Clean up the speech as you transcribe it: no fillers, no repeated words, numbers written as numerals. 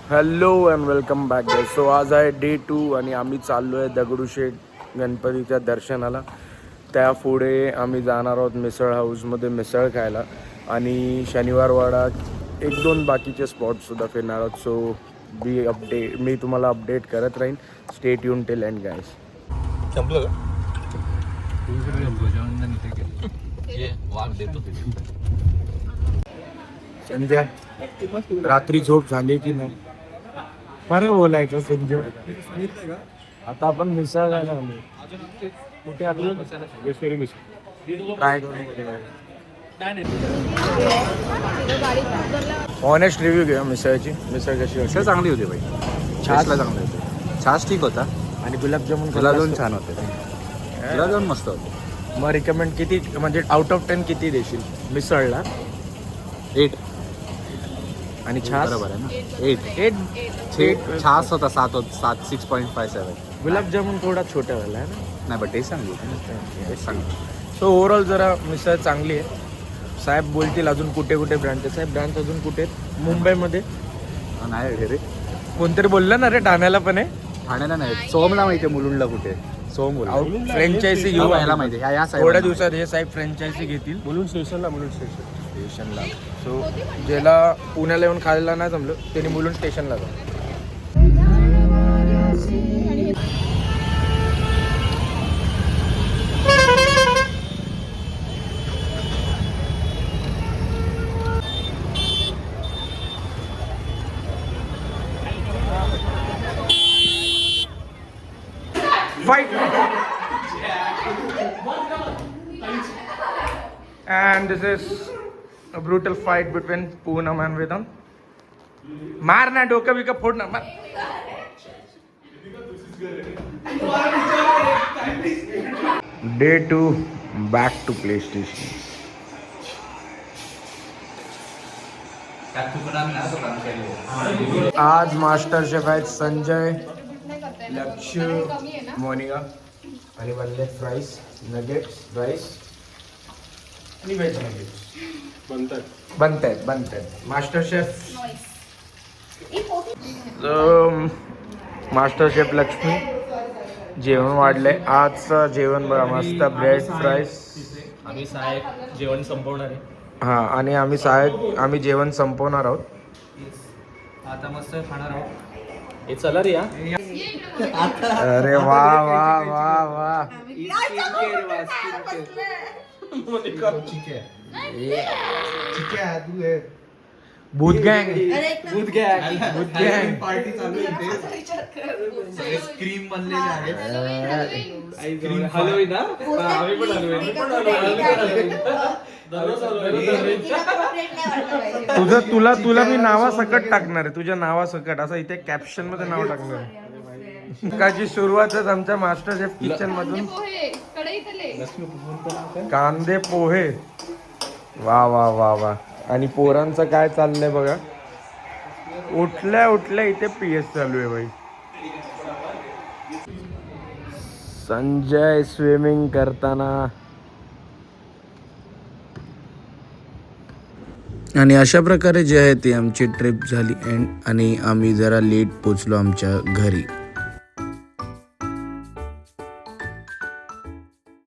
Hello and welcome back guys. So आज आहे day 2 आणि आम्ही चाललो आहे दगडूशेठ गणपतीच्या दर्शनाला. त्यापुढे आम्ही जाणार आहोत मिसळ हाऊसमध्ये मिसळ खायला आणि शनिवारवाडा 1-2 बाकीचे स्पॉटसुद्धा फिरणार आहोत. सो मी तुम्हाला अपडेट करत राहीन. Stay tune till end guys. संपलं का? संजय, रात्री झोप झाली की नाही? बरं बोलायचं संजय. आता आपण मिसळ खायला आलो. कुठे आलो? काय ऑनेस्ट रिव्ह्यू घ्या मिसळची. मिसळ कशी मिसळ होती? चांगली होती भाई. छासला चांगली होती. छास ठीक होता. आणि गुलाबजामुन गुलाबजामुन छान होते. गुलाबजामुन मस्त होते. मग रिकमेंड किती, म्हणजे आउट ऑफ 10 किती देशील मिसळला? 8. आणि छास? बरोबर आहे ना. 8. छास होता 7 6.57. गुलाबजामुन थोडा छोटा झाला आहे ना. नाही बट टेस्ट चांगली होती. टेस्ट चांगली. सो ओव्हरऑल जरा मिसळ चांगली आहे. साहेब बोलतील अजून कुठे कुठे ब्रँच आहे. साहेब ब्रँच अजून कुठे आहेत? मुंबईमध्ये नाही रे, कोणतरी बोललं ना रे, ठाण्याला पण आहे. ठाण्याला नाही. सोमला माहिती आहे. मुलुंडला कुठे? सोम बोल. फ्रँचायझी घेऊ याला माहिती आहे. या थोड्या दिवसात हे साहेब फ्रँचायझी घेतील मुलुंड स्टेशनला. सो ज्याला पुण्याला येऊन खायला नाही जमलं त्यांनी मुलुंड स्टेशनला जा. Fight! And this is a brutal fight between Poonam and Vedant. मार ना, डोकं बिकं फोड ना, मार. Day 2 back to PlayStation. आज मास्टर शेफ आहेत संजय, लक्ष, मोनिका आणि बनले फ्राईस, नगेट्स, राईस आणि व्हेज नगेट्स बनतायत. मास्टर शेफ लक्ष्मी जेवण वाढलंय. आजचं जेवण बघा, मस्त ब्रेड फ्राईस. आम्ही साहेब जेवण संपवणार आहे. हां, आणि आम्ही जेवण संपवणार आहोत. आता मस्त खाणार आहोत. हे चला रे या. अरे वा वा वा वा. भूत गँग पार्टी चालू आहे. क्रीम बनलेले आहेत. हॅलोवीन ना. आम्ही पण तुला मी नावासकट टाकणार आहे. तुझ्या नावासकट असं इथे कॅप्शन मध्ये नाव टाकणार आहे. सकाळची सुरुवातच आमच्या मास्टर शेफ किचन मधून. कांदे पोहे. वा वा वा वा. आणि पोरांचं काय चाललंय बघा. उठल्या इथे PS चालू आहे भाई. संजय स्विमिंग करताना. आणि अशा प्रकारे जे आहे ती आमची ट्रिप झाली एंड. आणि आम्ही जरा लेट पोचलो आमच्या घरी.